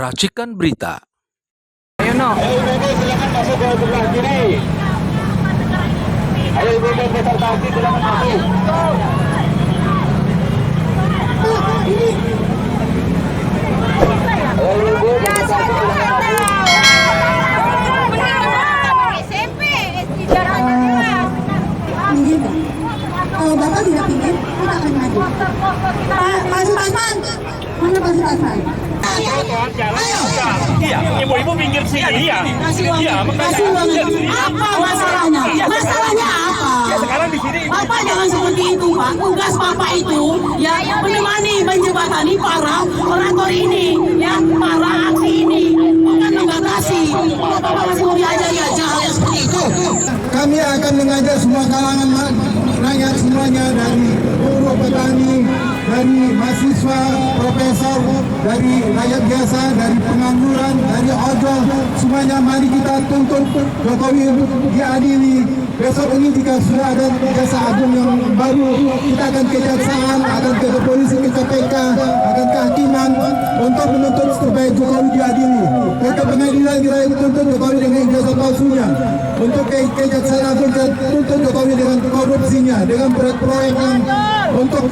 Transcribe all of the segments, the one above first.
Racikan Berita. Ayo no. Ibu silakan masuk ke sebelah kiri. Ayo ibu besar kaki silakan masuk. Ayo ibu besar kaki silakan masuk. Bapak tidak ingin, kita akan maju. Pak Supratman, mana Pak Supratman? Ayo. Iya, ibu-ibu pinggir sini ya. Kasih uang. Iya, Kasih uang. Apa masalahnya? Masalahnya apa? Ya, sekarang di sini. Bapak jangan seperti itu, Pak. Tugas Bapak itu ya menemani menjembatani para orator ini, ya para aksi ini, bukan membatasi. Kalau Bapak masih mau diajari aja hal yang seperti itu. Kami akan mengajak semua kalangan rakyat semuanya, dari buruh, petani, dari mahasiswa, profesor, dari rakyat biasa, dari pengangguran, dari ojol, semuanya mari kita tuntut Jokowi diadili. Besok ini jika sudah ada jaksa agung yang baru, kita akan kejaksaan, akan ke polisi, ke KPK, akan kehakiman untuk menuntut supaya Jokowi diadili. Ke pengadilan kita tuntut Jokowi dengan ijazah palsunya. Untuk kejaksaan agung kita tuntut Jokowi dengan korupsinya, dengan proyek yang untuk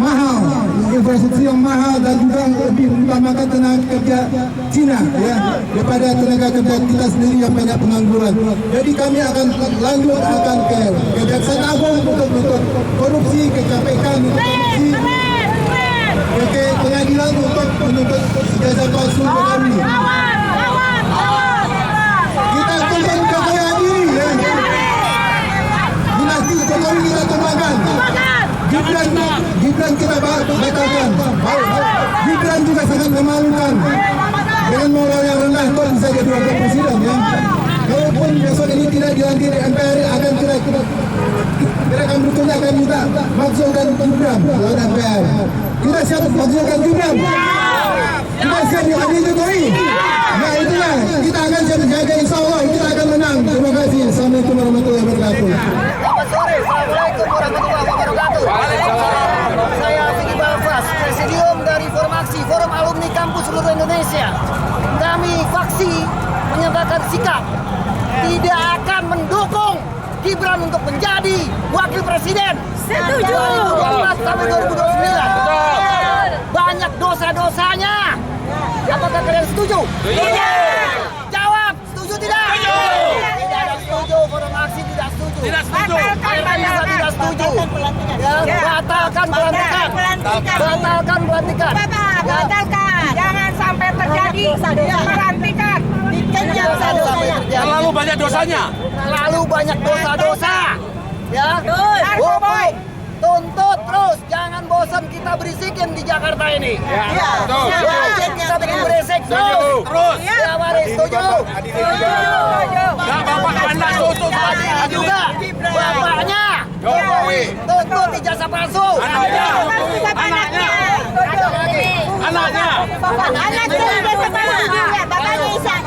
mahal, infrastruktur yang mahal, dan juga lebih mengutamakan tenaga kerja Cina ya daripada tenaga kerja kita sendiri yang banyak pengangguran. Jadi kami akan lanjut akan ke kejaksaan agung untuk menuntut korupsi, ke KPK untuk korupsi, ke pengadilan untuk menuntut ijazah palsu Jokowi. Kita tuntut Jokowi adili ya. Dinasti Jokowi kita tumbangkan. Gibran kita batalkan. Gibran juga sangat memalukan. Dengan moral yang rendah kok bisa jadi wakil presiden ya. Kalaupun besok ini tidak dilantik MPR, akan kita akan bertanya, akan minta maksudkan Gibran lawan MPR. Kita siap maksudkan Gibran. Kita siap diadili Jokowi. Nah itulah kita akan jaga, insya Allah kita akan menang. Terima kasih. Assalamualaikum warahmatullahi wabarakatuh. Selamat sore. Assalamualaikum warahmatullahi wabarakatuh. Saya Fikri Balfas, Presidium dari Formaksi Forum Alumni Kampus Seluruh Indonesia. Kami faksi menyatakan sikap tidak akan mendukung Gibran untuk menjadi wakil presiden. Setuju. 2024 sampai 2029. Banyak dosa-dosanya. Apakah kalian setuju? Tidak. Jawab, setuju tidak? Setuju. Tidak ada setuju, forum aksi tidak setuju. Tidak setuju. Bisa tidak setuju. Ya, batalkan pelantikan. Batalkan pelantikan. Batalkan. Jangan sampai terjadi pelantikan. Terlalu banyak dosanya. Terlalu banyak dosa-dosa. Ya. Hukum. Tuntut terus, jangan bosan kita berisikin di Jakarta ini. Ya, betul. Ya, kita bikin berisik Terus. Ya, mari setuju. Nah, Bapak Anda tutup Adili juga bapaknya Jokowi. tuntut ijazah palsu. Anaknya. Bapaknya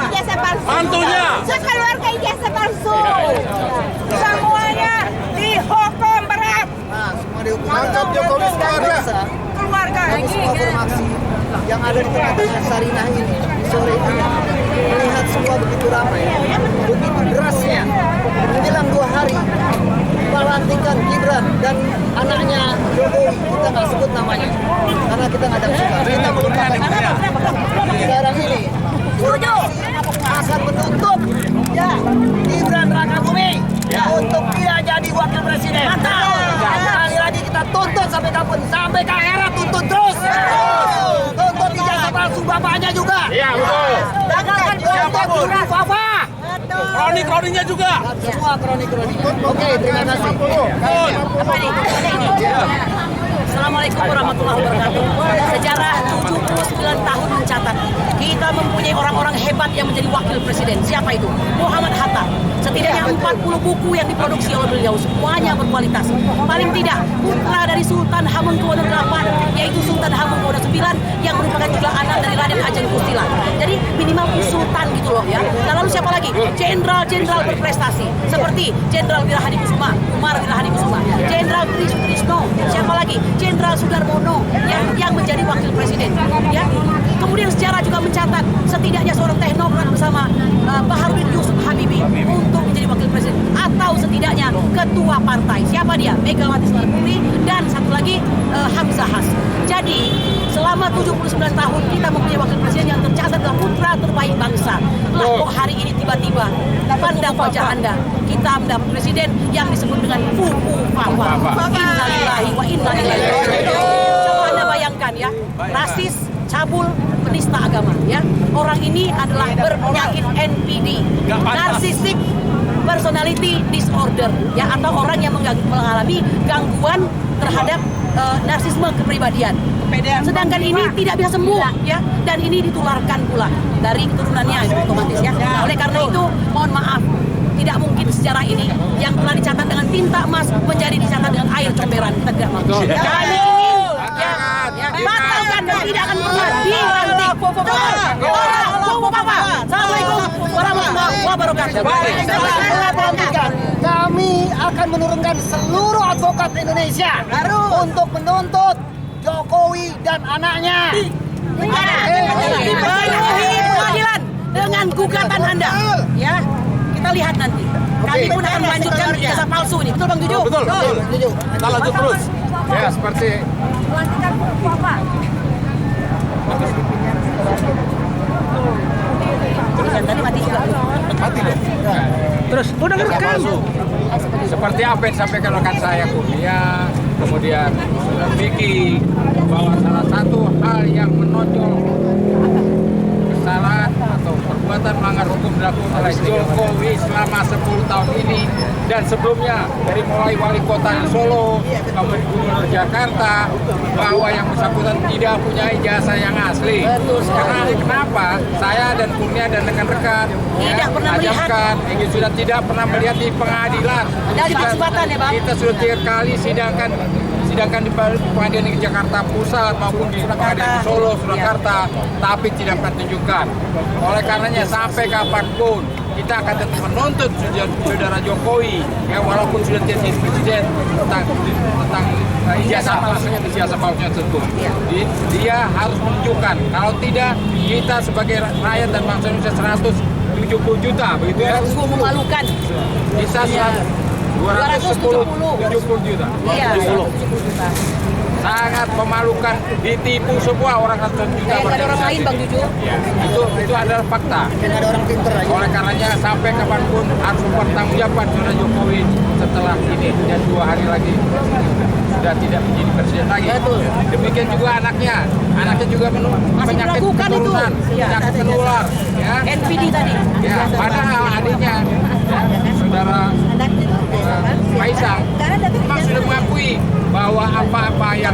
ijazah palsu. Mantunya. Sekeluarga ijazah palsu. Semuanya dihukum berat. Nah, semua dihukum. Tangkap Jokowi keluarga. Keluarga. Kami semua formaksi yang ada di tengah-tengah Sarinah ini sore ini melihat semua begitu ramai, begitu derasnya menjelang 2 hari pelantikan Gibran dan anaknya Jokowi. Kita nggak sebut namanya karena kita nggak ada suka. Kita melupakan sekarang ini akan menuntut ya Gibran Rakabuming untuk tidak jadi wakil presiden. Sekali lagi kita tuntut sampai kapan? Sampai ke akhirat tuntut terus. Tuntut ijazah palsu bapaknya juga. Iya, betul. Tuntut Yuri Fafa. Kronik-kroniknya juga. Semua kronik-kronik. Oke, terima kasih. Apa nih? Assalamualaikum warahmatullahi wabarakatuh. Sejarah 79 tahun mencatat kita mempunyai orang-orang hebat yang menjadi wakil presiden. Siapa itu? Muhammad Hatta. Setidaknya 40 buku yang diproduksi oleh beliau, semuanya berkualitas. Paling tidak, putra dari Sultan Hamengkubuwono VIII, yaitu Sultan Hamengkubuwono IX, yang merupakan juga anak dari Raden Ajeng Kusila. Jadi minimal sultan gitu loh ya. Dan lalu siapa lagi? Jenderal-jenderal berprestasi seperti Jenderal Wirahadi Kusuma, Umar Wirahadi Kusuma, Jenderal Trisno, siapa lagi? Jenderal Sudarmono yang menjadi wakil presiden. Ya. Kemudian sejarah juga mencatat setidaknya seorang teknokrat bersama Baharudin Yusuf Habibie untuk menjadi wakil presiden, atau setidaknya ketua partai. Siapa dia? Megawati Soekarno Putri, dan satu lagi Hamzah Has. Jadi selama 79 tahun kita mempunyai wakil presiden yang tercatat adalah putra terbaik bangsa. Lah kok hari ini tiba-tiba pandang wajah Anda, kita mendapat presiden yang disebut dengan Fufu Papa. Innalillahi wa inna ilaihi raji'un. Coba Anda bayangkan ya, rasis, cabul, penista agama ya. Orang ini adalah berpenyakit NPD, narcissistic personality disorder ya, atau orang yang mengalami gangguan terhadap narsisme kepribadian. Sedangkan ini tidak bisa sembuh ya, dan ini ditularkan pula dari keturunannya otomatis ya. Nah, oleh karena itu mohon maaf, tidak mungkin sejarah ini yang telah dicatat dengan tinta emas menjadi dicatat dengan air comberan. Kita tidak mau. Kami ingin batalkan dan tidak akan pernah dilantik. Assalamualaikum warahmatullahi wabarakatuh. Kami akan menurunkan seluruh advokat Indonesia untuk menuntut Jokowi dan anaknya. Penuhi pengadilan dengan gugatan Anda. Ya, kita lihat nanti. Kami pun akan melanjutkan ijazah palsu ini. Betul Bang Juju? Betul. Kita lanjut terus. Ya, seperti Dan tadi mati juga. mati dong. Terus udah ngerekam. Seperti apa yang disampaikan rekan saya Kurnia, kemudian Vicky, bahwa salah satu hal yang menonjol kesalahan atau perbuatan melanggar hukum dilakukan oleh Jokowi selama 10 tahun ini, dan sebelumnya dari mulai wali kota di Solo, kemudian gubernur Jakarta, bahwa yang bersangkutan tidak punya ijazah yang asli. Karena kenapa? Saya dan Kurnia dan rekan-rekan Tidak pernah melihat. ajamkan, ini sudah tidak pernah melihat di pengadilan. Dari kesempatan ya Bang. Kita sudah 3 kali sidangkan di pengadilan di Jakarta Pusat maupun di pengadilan di Solo, Surakarta, tapi tidak pernah tunjukkan. Oleh karenanya sampai kapanpun kita akan tetap menuntut saudara Jokowi, ya walaupun sudah jadi presiden, tentang ijazah palsunya tersebut. Dia harus menunjukkan. Kalau tidak, kita sebagai rakyat dan bangsa Indonesia 170 juta, begitu ya? Sungguh memalukan. Bisa 270 juta. Iya. 70 juta. Sangat memalukan, ditipu semua orang 100 juta. Kayak ada orang lain Bang Juju. Ya, itu adalah fakta. Dan ada orang pinter aja. Oleh karenanya sampai kapanpun harus mempertanggungjawabkan saudara Jokowi setelah ini, dan 2 hari lagi sudah tidak menjadi presiden lagi. Demikian juga anaknya juga penyakit meragukan itu. keturunan, Iya. penyakit menular. Ya. NPD tadi. Ya, padahal adiknya, saudara Faisal, memang sudah mengakui bahwa apa-apa yang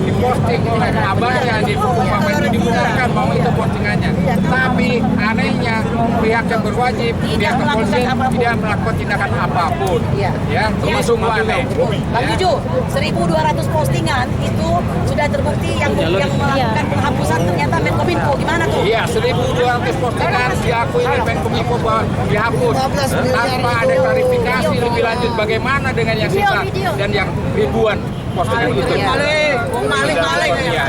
diposting oleh abahnya di Pupama itu dibenarkan bahwa itu postingannya. Tapi anehnya pihak yang berwajib, pihak kepolisian tidak melakukan tindakan apapun. Iya. Ya, ini sungguh aneh. Bang Ya. Juju, 1.200 postingan itu sudah terbukti yang melakukan penghapusan ternyata Menkominfo. Gimana tuh? Iya, 1.200 postingan diakui oleh Menkominfo bahwa dihapus tanpa ada klarifikasi lebih lanjut bagaimana dengan yang sisa dan yang ribuan postingan itu. Maling. Iya,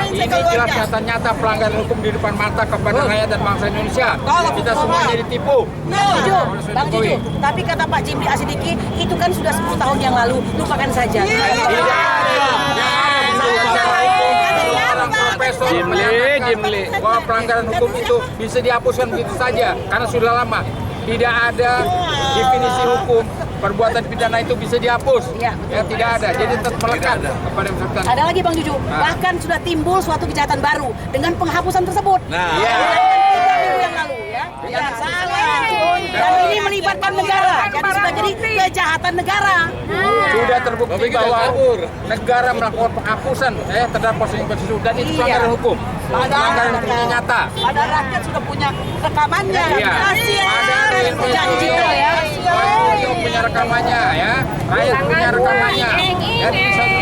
ini jelas nyata-nyata pelanggaran hukum di depan mata kepada rakyat dan bangsa Indonesia. Kita semuanya ditipu. Juju, Bang Juju. Tapi kata Pak Jimli Asidiki, itu kan sudah 10 tahun yang lalu. Lupakan saja. Profesor Jimli bahwa pelanggaran hukum itu bisa dihapuskan begitu saja karena sudah lama. Tidak ada definisi hukum perbuatan pidana itu bisa dihapus. Iya, Ya, tidak ada. Jadi tetap melekat kepada bersangkutan. Ada lagi Bang Juju, bahkan sudah timbul suatu kejahatan baru dengan penghapusan tersebut. Iya. 3 minggu yang lalu ya. Jangan salah. Dan ini melibatkan negara. Jadi sudah jadi kejahatan negara. Sudah terbukti bahwa negara melakukan penghapusan terhadap postingan tersebut, dan itu pelanggaran hukum. Pelanggaran hukumnya nyata. Ada rakyat sudah punya rekamannya. Iya. Ada digital ya. Dia punya rekamannya ya. Rakyat punya rekamannya.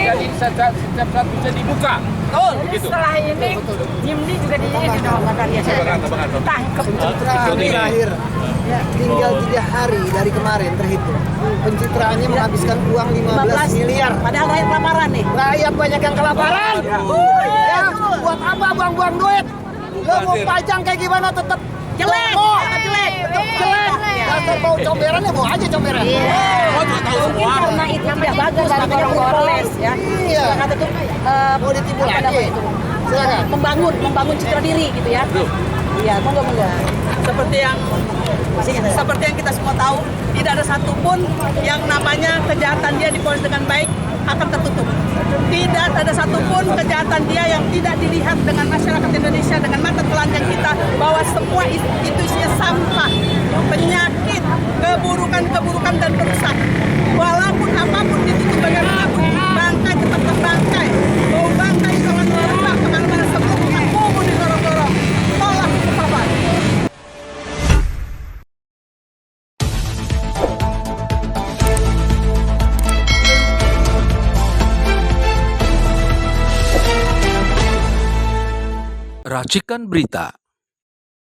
Jadi setiap saat bisa dibuka. Begitu. Setelah ini, Jimli juga di ini dong. Kami terakhir tinggal 3 hari dari kemarin terhitung. Pencitraannya menghabiskan uang 15 miliar. Padahal rakyat kelaparan nih. Rakyat banyak yang kelaparan. Ya, buat apa buang-buang duit? Lo mau pajang kayak gimana tetap Jelek, toko. jelek. Tetap jelek. Dasar mau comberan ya mau aja comberan. Mungkin karena itu tidak bagus, makanya Urpoles ya. Iya. Kata tuh Mau ditipu apa lagi. namanya itu? Silakan. Membangun citra diri gitu ya. Iya, monggo. Seperti yang kita semua tahu, tidak ada satupun yang namanya kejahatan dia diponis dengan baik akan tertutup. Tidak ada satupun kejahatan dia yang tidak dilihat dengan masyarakat Indonesia dengan mata telanjang kita bahwa semua itu isinya sampah, penyakit, keburukan dan perusak. Walaupun apapun ditutup bagaimanapun, bangkai tetap terbangkai. Bau bangkai itu akan merebak kemana-mana sebelum kubur didorong-dorong. Tolak kepapan. Racikan Berita